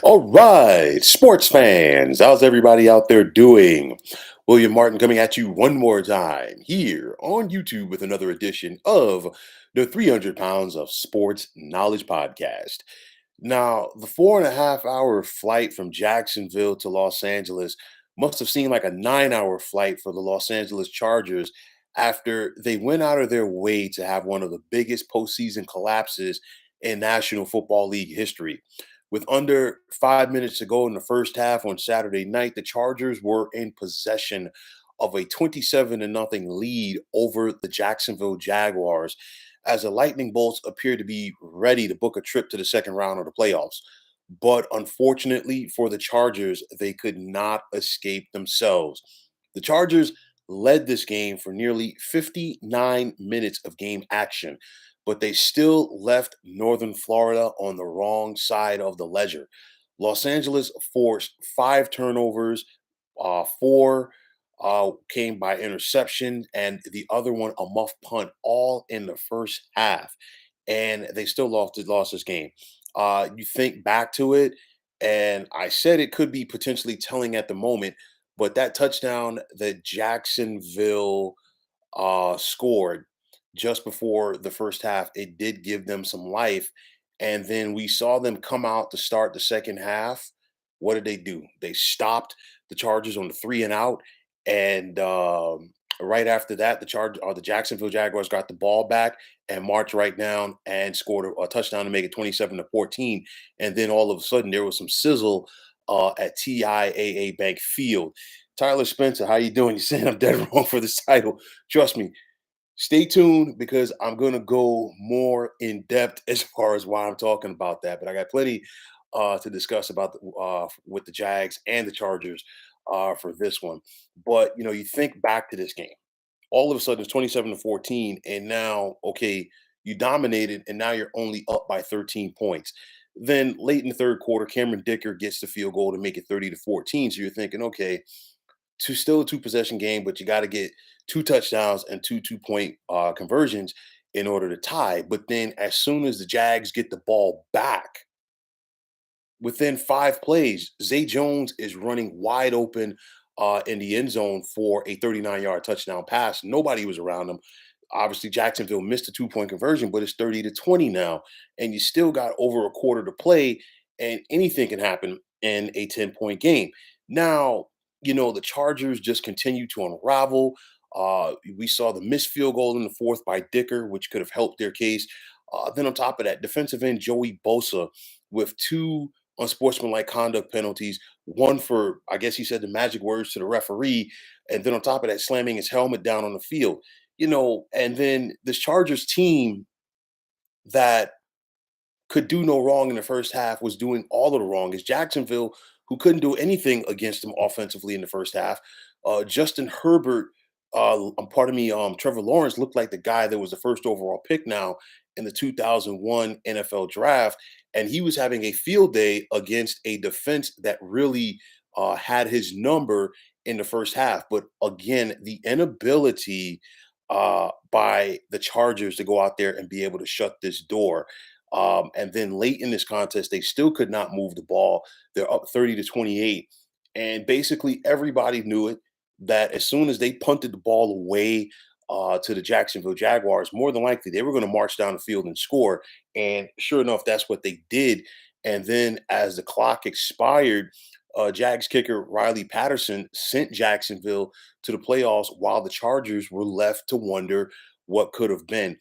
All right, sports fans, how's everybody out there doing? William Martin coming at you one more time here on YouTube with another edition of the 300 Pounds of Sports Knowledge Podcast. Now, the 4.5 hour flight from Jacksonville to Los Angeles must have seemed like a 9 hour flight for the Los Angeles Chargers after they went out of their way to have one of the biggest postseason collapses in National Football League history. With under 5 minutes to go in the first half on Saturday night, the Chargers were in possession of a 27 to nothing lead over the Jacksonville Jaguars as the Lightning Bolts appeared to be ready to book a trip to the second round of the playoffs. But unfortunately for the Chargers, they could not escape themselves. The Chargers led this game for nearly 59 minutes of game action, but they still left Northern Florida on the wrong side of the ledger. Los Angeles forced five turnovers, four came by interception, and the other one a muff punt, all in the first half, and they still lost this game. You think back to it, and I said it could be potentially telling at the moment, but that touchdown that Jacksonville scored just before the first half, it did give them some life. And then we saw them come out to start the second half. What did they do? They stopped the Chargers on the three and out. And right after that, the Jacksonville Jaguars got the ball back and marched right down and scored a touchdown to make it 27-14. And then all of a sudden, there was some sizzle at TIAA Bank Field. Tyler Spencer, how you doing? You saying I'm dead wrong for this title? Trust me. Stay tuned because I'm going to go more in depth as far as why I'm talking about that. But I got plenty to discuss about with the Jags and the Chargers for this one. But you think back to this game. All of a sudden, it's 27-14, and now okay, you dominated, and now you're only up by 13 points. Then late in the third quarter, Cameron Dicker gets the field goal to make it 30-14. So you're thinking, okay, still a two possession game, but you got to get two touchdowns and two-point conversions in order to tie. But then as soon as the Jags get the ball back, within 5 plays, Zay Jones is running wide open in the end zone for a 39-yard touchdown pass. Nobody was around him. Obviously, Jacksonville missed a two-point conversion, but it's 30-20 now, and you still got over a quarter to play, and anything can happen in a 10-point game. Now, the Chargers just continue to unravel. We saw the missed field goal in the fourth by Dicker, which could have helped their case. Then on top of that, defensive end Joey Bosa with two unsportsmanlike conduct penalties, one for, I guess he said the magic words to the referee, and then on top of that, slamming his helmet down on the field. And then this Chargers team that could do no wrong in the first half was doing all of the wrong. Is Jacksonville, who couldn't do anything against them offensively in the first half. Justin Herbert, pardon me, Trevor Lawrence looked like the guy that was the first overall pick now in the 2001 NFL draft, and he was having a field day against a defense that really had his number in the first half. But again, the inability by the Chargers to go out there and be able to shut this door. And then late in this contest, they still could not move the ball. They're up 30-28. And basically, everybody knew it that as soon as they punted the ball away to the Jacksonville Jaguars, more than likely they were going to march down the field and score. And sure enough, that's what they did. And then as the clock expired, Jags kicker Riley Patterson sent Jacksonville to the playoffs while the Chargers were left to wonder what could have been.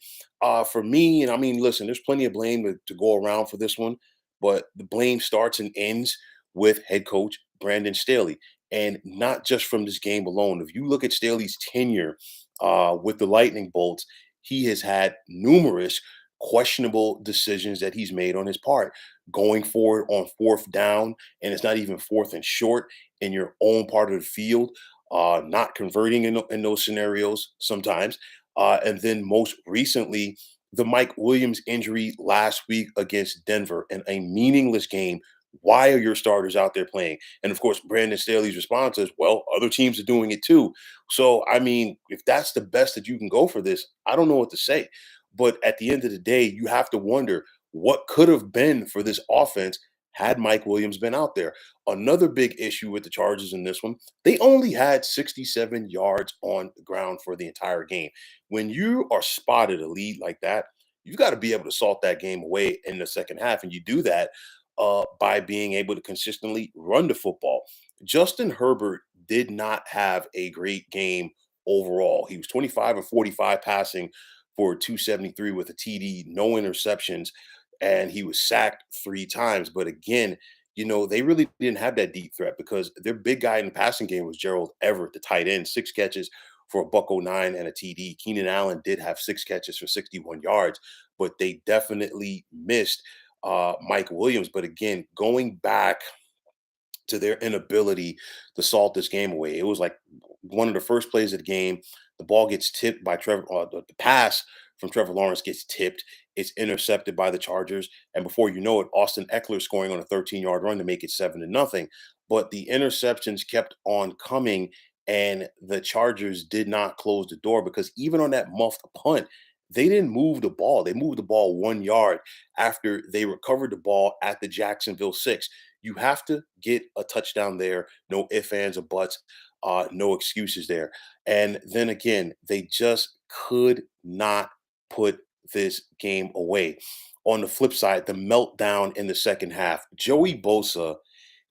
For me, and I mean, listen, there's plenty of blame to go around for this one, but the blame starts and ends with head coach Brandon Staley. And not just from this game alone. If you look at Staley's tenure with the Lightning Bolts, he has had numerous questionable decisions that he's made on his part. Going forward on fourth down, and it's not even fourth and short in your own part of the field, not converting in those scenarios sometimes. And then most recently, the Mike Williams injury last week against Denver in a meaningless game. Why are your starters out there playing? And of course, Brandon Staley's response is, well, other teams are doing it too. So, I mean, if that's the best that you can go for this, I don't know what to say. But at the end of the day, you have to wonder what could have been for this offense had Mike Williams been out there. Another big issue with the Chargers in this one, they only had 67 yards on the ground for the entire game. When you are spotted a lead like that, you got to be able to salt that game away in the second half. And you do that by being able to consistently run the football. Justin Herbert did not have a great game overall. He was 25 or 45 passing for 273 with a TD, no interceptions, and he was sacked 3 times. But again, they really didn't have that deep threat because their big guy in the passing game was Gerald Everett, the tight end, 6 catches for a buck 09 and a TD. Keenan Allen did have 6 catches for 61 yards, but they definitely missed Mike Williams. But again, going back to their inability to salt this game away. It was like one of the first plays of the game. The ball gets tipped by Trevor. The pass from Trevor Lawrence gets tipped. It's intercepted by the Chargers, and before you know it, Austin Eckler scoring on a 13-yard run to make it 7-0. But the interceptions kept on coming, and the Chargers did not close the door because even on that muffed punt, they didn't move the ball. They moved the ball 1 yard after they recovered the ball at the Jacksonville 6. You have to get a touchdown there. No ifs, ands, or buts. No excuses there. And then again, they just could not put this game away. On the flip side, the meltdown in the second half. Joey Bosa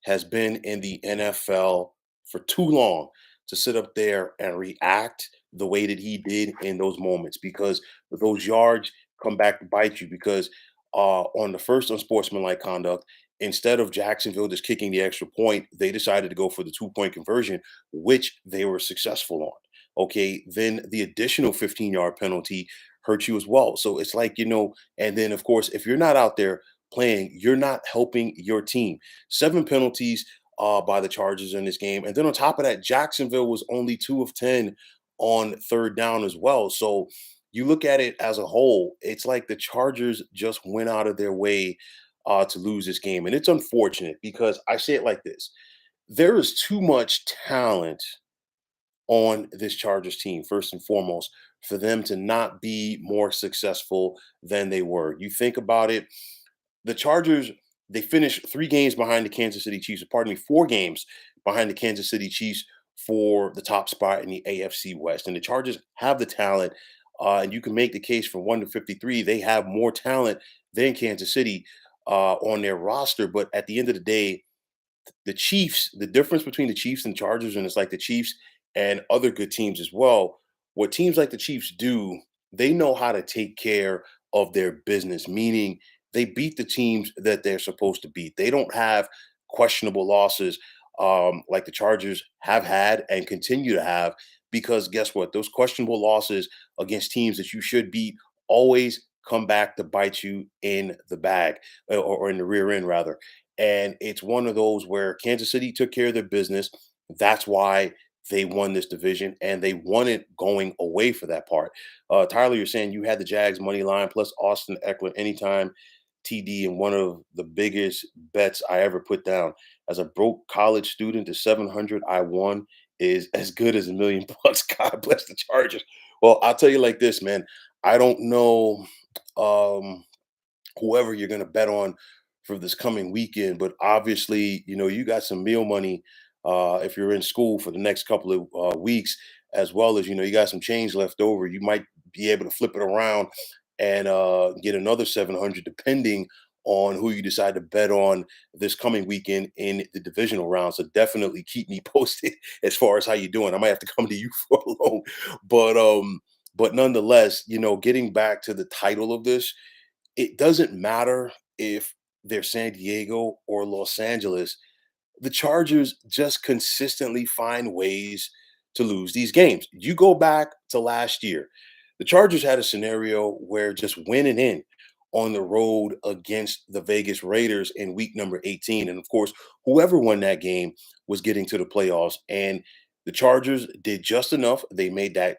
has been in the NFL for too long to sit up there and react the way that he did in those moments because those yards come back to bite you because on the first unsportsmanlike conduct, instead of Jacksonville just kicking the extra point, they decided to go for the 2 point conversion, which they were successful on. Okay, then the additional 15-yard penalty hurt you as well. So it's like, and then of course, if you're not out there playing, you're not helping your team. 7 penalties by the Chargers in this game. And then on top of that, Jacksonville was only 2 of 10 on third down as well. So you look at it as a whole, it's like the Chargers just went out of their way to lose this game. And it's unfortunate because I say it like this: there is too much talent on this Chargers team, first and foremost, for them to not be more successful than they were. You think about it, the Chargers, they finished 3 games behind the Kansas City Chiefs, pardon me, 4 games behind the Kansas City Chiefs for the top spot in the AFC West. And the Chargers have the talent, and you can make the case from 1 to 53. They have more talent than Kansas City on their roster. But at the end of the day, the Chiefs, the difference between the Chiefs and Chargers, and it's like the Chiefs and other good teams as well, what teams like the Chiefs do, they know how to take care of their business, meaning they beat the teams that they're supposed to beat. They don't have questionable losses like the Chargers have had and continue to have, because guess what? Those questionable losses against teams that you should beat always come back to bite you in the bag or in the rear end, rather. And it's one of those where Kansas City took care of their business. That's why they won this division, and they won it going away for that part. Tyler, you're saying you had the Jags money line plus Austin Eckler anytime TD, and one of the biggest bets I ever put down. As a broke college student, the 700 I won is as good as $1 million. God bless the Chargers. Well, I'll tell you like this, man. I don't know whoever you're going to bet on for this coming weekend. But obviously, you got some meal money if you're in school for the next couple of weeks, as well as, you got some change left over. You might be able to flip it around and get another 700, depending on who you decide to bet on this coming weekend in the divisional round. So definitely keep me posted as far as how you're doing. I might have to come to you for a loan, but nonetheless, getting back to the title of this, it doesn't matter if they're San Diego or Los Angeles. The Chargers just consistently find ways to lose these games. You go back to last year, the Chargers had a scenario where just winning in on the road against the Vegas Raiders in week number 18. And of course, whoever won that game was getting to the playoffs. And the Chargers did just enough. They made that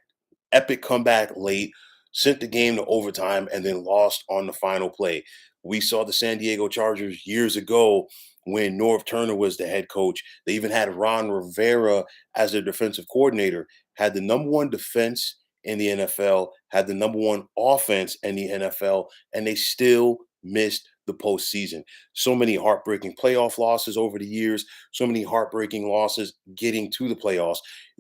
epic comeback late, sent the game to overtime, and then lost on the final play. We saw the San Diego Chargers years ago when Norv Turner was the head coach. They even had Ron Rivera as their defensive coordinator, had the number one defense in the NFL, had the number one offense in the NFL, and they still missed the postseason. So many heartbreaking playoff losses over the years, so many heartbreaking losses getting to the playoffs.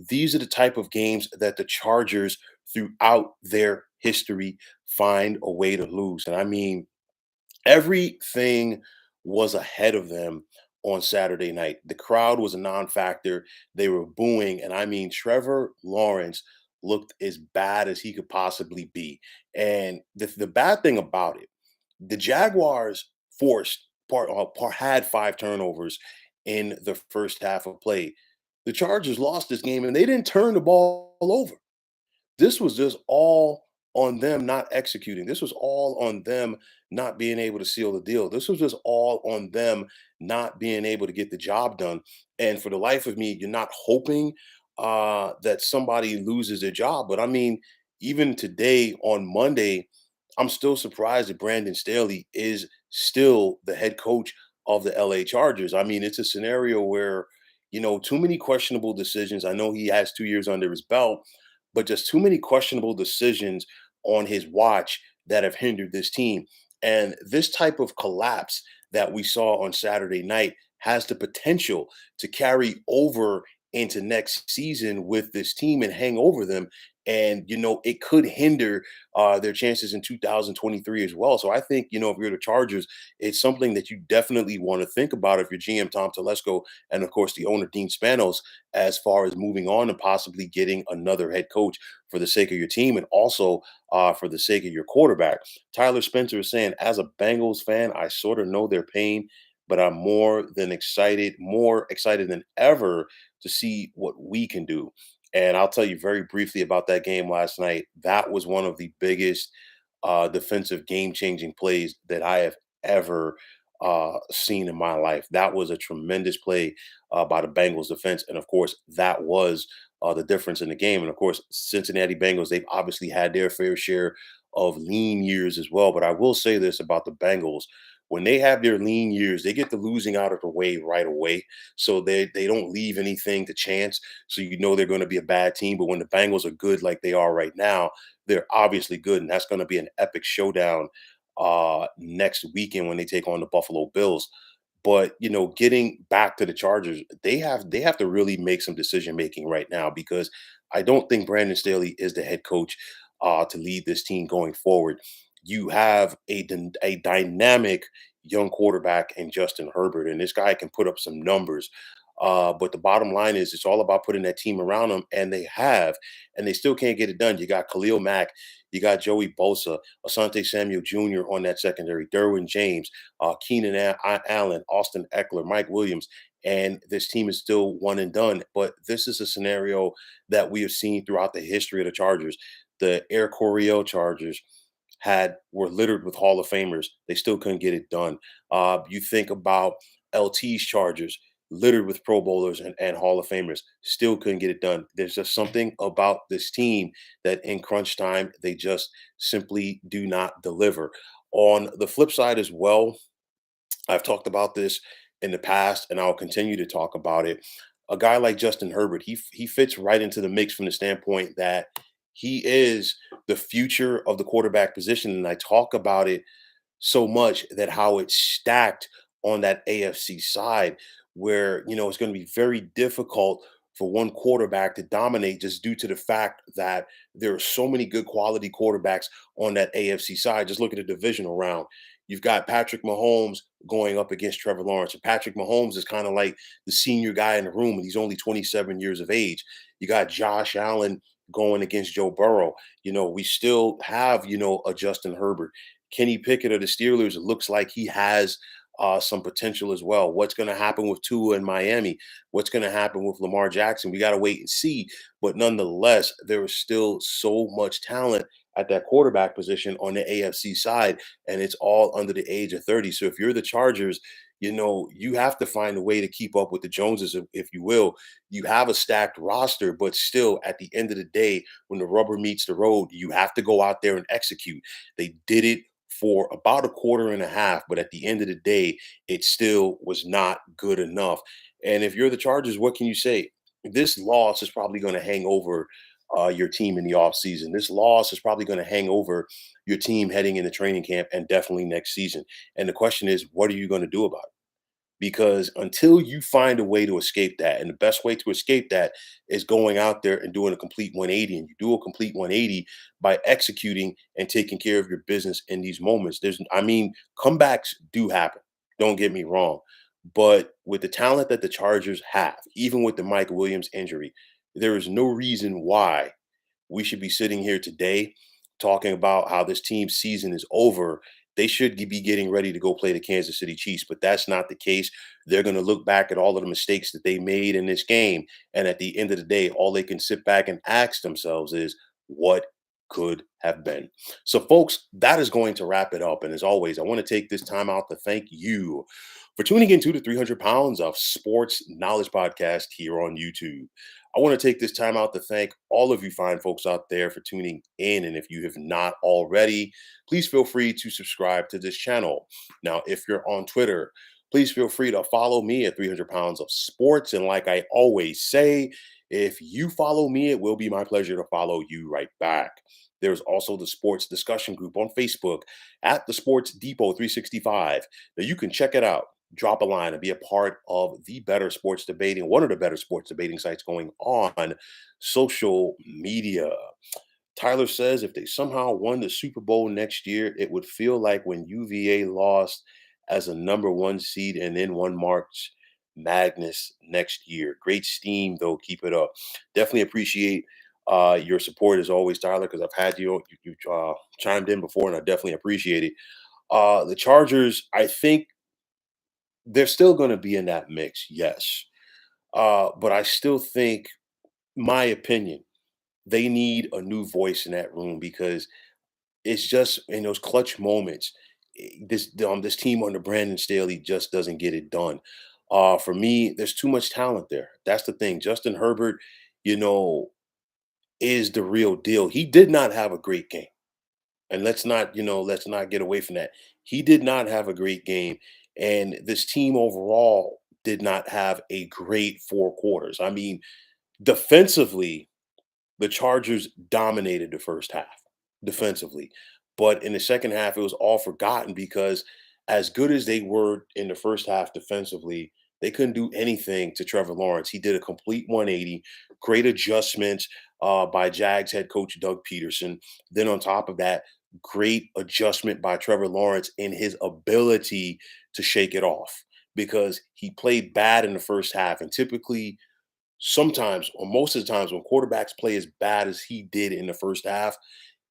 These are the type of games that the Chargers, throughout their history, find a way to lose. And I mean, everything was ahead of them on Saturday night. The crowd was a non-factor. They were booing, and I mean, Trevor Lawrence looked as bad as he could possibly be. And the bad thing about it, the Jaguars forced had 5 turnovers in the first half of play. The Chargers lost this game, and they didn't turn the ball over. This was just all on them not executing. This was all on them not being able to seal the deal. This was just all on them not being able to get the job done. And for the life of me, you're not hoping that somebody loses their job. But I mean, even today on Monday, I'm still surprised that Brandon Staley is still the head coach of the LA Chargers. I mean, it's a scenario where, too many questionable decisions. I know he has 2 years under his belt, but just too many questionable decisions on his watch that have hindered this team. And this type of collapse that we saw on Saturday night has the potential to carry over into next season with this team and hang over them. And, it could hinder their chances in 2023 as well. So I think, if you're the Chargers, it's something that you definitely want to think about if you're GM Tom Telesco and, of course, the owner Dean Spanos, as far as moving on and possibly getting another head coach for the sake of your team and also for the sake of your quarterback. Tyler Spencer is saying, as a Bengals fan, I sort of know their pain, but I'm more excited than ever to see what we can do. And I'll tell you very briefly about that game last night. That was one of the biggest defensive game changing plays that I have ever seen in my life. That was a tremendous play by the Bengals defense. And of course, that was the difference in the game. And of course, Cincinnati Bengals, they've obviously had their fair share of lean years as well. But I will say this about the Bengals. When they have their lean years, they get the losing out of the way right away. So they don't leave anything to chance. So they're going to be a bad team. But when the Bengals are good like they are right now, they're obviously good, and that's going to be an epic showdown next weekend when they take on the Buffalo Bills. But getting back to the Chargers, they have to really make some decision making right now because I don't think Brandon Staley is the head coach to lead this team going forward. You have a dynamic young quarterback in Justin Herbert, and this guy can put up some numbers. But the bottom line is it's all about putting that team around them, and they have, and they still can't get it done. You got Khalil Mack, you got Joey Bosa, Asante Samuel Jr. on that secondary, Derwin James, Keenan Allen, Austin Eckler, Mike Williams, and this team is still one and done. But this is a scenario that we have seen throughout the history of the Chargers. The Air Coryell Chargers were littered with Hall of Famers. They still couldn't get it done. You think about LT's Chargers, littered with Pro Bowlers and Hall of Famers, still couldn't get it done. There's just something about this team that in crunch time, they just simply do not deliver. On the flip side as well, I've talked about this in the past, and I'll continue to talk about it. A guy like Justin Herbert, he fits right into the mix from the standpoint that he is the future of the quarterback position, and I talk about it so much that how it's stacked on that AFC side, where it's going to be very difficult for one quarterback to dominate just due to the fact that there are so many good quality quarterbacks on that AFC side. Just look at the divisional round. You've got Patrick Mahomes going up against Trevor Lawrence. And Patrick Mahomes is kind of like the senior guy in the room, and he's only 27 years of age. You got Josh Allen going against Joe Burrow. We still have, a Justin Herbert. Kenny Pickett of the Steelers, it looks like he has some potential as well. What's going to happen with Tua in Miami? What's going to happen with Lamar Jackson? We got to wait and see. But nonetheless, there is still so much talent at that quarterback position on the AFC side, and it's all under the age of 30. So if you're the Chargers, you have to find a way to keep up with the Joneses, if you will. You have a stacked roster, but still, at the end of the day, when the rubber meets the road, you have to go out there and execute. They did it for about a quarter and a half, but at the end of the day, it still was not good enough. And if you're the Chargers, what can you say? This loss is probably going to hang over your team in the offseason. This loss is probably going to hang over your team heading into training camp and definitely next season. And the question is, what are you going to do about it? Because until you find a way to escape that, and the best way to escape that is going out there and doing a complete 180, and you do a complete 180 by executing and taking care of your business in these moments. Comebacks do happen, don't get me wrong, but with the talent that the Chargers have, even with the Mike Williams injury, there is no reason why we should be sitting here today talking about how this team's season is over. They should be getting ready to go play the Kansas City Chiefs, but that's not the case. They're going to look back at all of the mistakes that they made in this game. And at the end of the day, all they can sit back and ask themselves is, what could have been? So, folks, that is going to wrap it up. And as always, I want to take this time out to thank you for tuning into the 300 Pounds of Sports Knowledge podcast here on YouTube. I want to take this time out to thank all of you fine folks out there for tuning in. And if you have not already, please feel free to subscribe to this channel. Now, if you're on Twitter, please feel free to follow me at 300 Pounds of Sports. And like I always say, if you follow me, it will be my pleasure to follow you right back. There's also the sports discussion group on Facebook at the Sports Depot 365. Now, you can check it out, drop a line, and be a part of the better sports debating, one of the better sports debating sites going on social media. Tyler says if they somehow won the Super Bowl next year, it would feel like when UVA lost as a number one seed and then won March Madness next year. Great steam, though. Keep it up. Definitely appreciate your support as always, Tyler, because I've had you chimed in before, and I definitely appreciate it. The Chargers, I think they're still going to be in that mix, yes. But I still think, my opinion, they need a new voice in that room because it's just in those clutch moments. This team under Brandon Staley just doesn't get it done. For me, there's too much talent there. That's the thing. Justin Herbert, you know, is the real deal. He did not have a great game. And let's not get away from that. He did not have a great game. And this team overall did not have a great four quarters. I mean, defensively, the Chargers dominated the first half defensively. But in the second half, it was all forgotten because as good as they were in the first half defensively, they couldn't do anything to Trevor Lawrence. He did a complete 180, great adjustments by Jags head coach Doug Peterson. Then on top of that, great adjustment by Trevor Lawrence in his ability to shake it off because he played bad in the first half. And typically, sometimes or most of the times when quarterbacks play as bad as he did in the first half,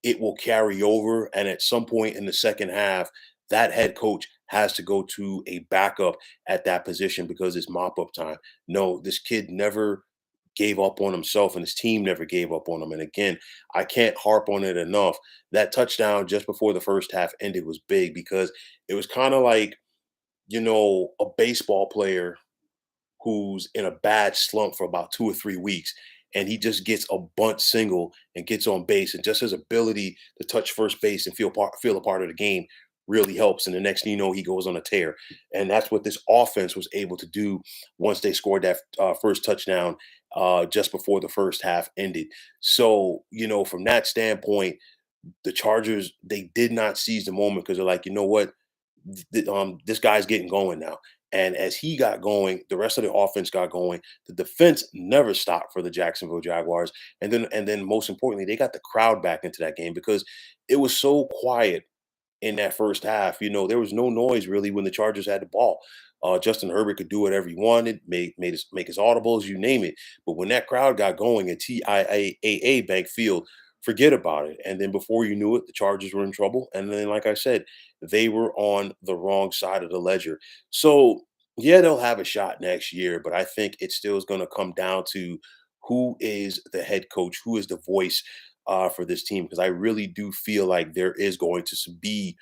it will carry over. And at some point in the second half, that head coach has to go to a backup at that position because it's mop up time. No, this kid never gave up on himself and his team never gave up on him. And again, I can't harp on it enough. That touchdown just before the first half ended was big because it was kind of like, a baseball player who's in a bad slump for about 2 or 3 weeks, and he just gets a bunt single and gets on base, and just his ability to touch first base and feel a part of the game really helps. And the next thing you know, he goes on a tear, and that's what this offense was able to do once they scored that first touchdown just before the first half ended. So from that standpoint, the Chargers, they did not seize the moment because they're like, you know what, this guy's getting going now. And as he got going, the rest of the offense got going. The defense never stopped for the Jacksonville Jaguars. And then most importantly, they got the crowd back into that game because it was so quiet in that first half. There was no noise really when the Chargers had the ball. Justin Herbert could do whatever he wanted, make his audibles, you name it. But when that crowd got going at TIAA Bank Field, forget about it. And then before you knew it, the Chargers were in trouble. And then, like I said, they were on the wrong side of the ledger. So yeah, they'll have a shot next year, but I think it still is going to come down to who is the head coach, who is the voice for this team, because I really do feel like there is going to be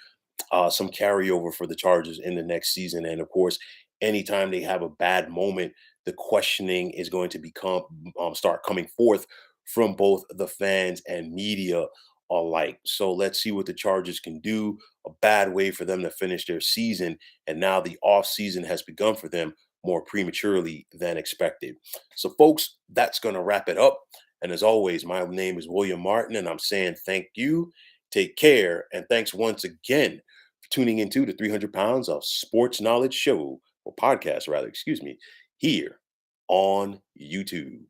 some carryover for the Chargers in the next season. And of course, anytime they have a bad moment, the questioning is going to start coming forth from both the fans and media alike. So let's see what the Chargers can do. A bad way for them to finish their season, and now the off season has begun for them more prematurely than expected. So, folks, that's going to wrap it up. And as always, my name is William Martin, and I'm saying thank you, take care, and thanks once again for tuning into the 300 Pounds of Sports Knowledge show, or podcast, rather, excuse me, here on YouTube.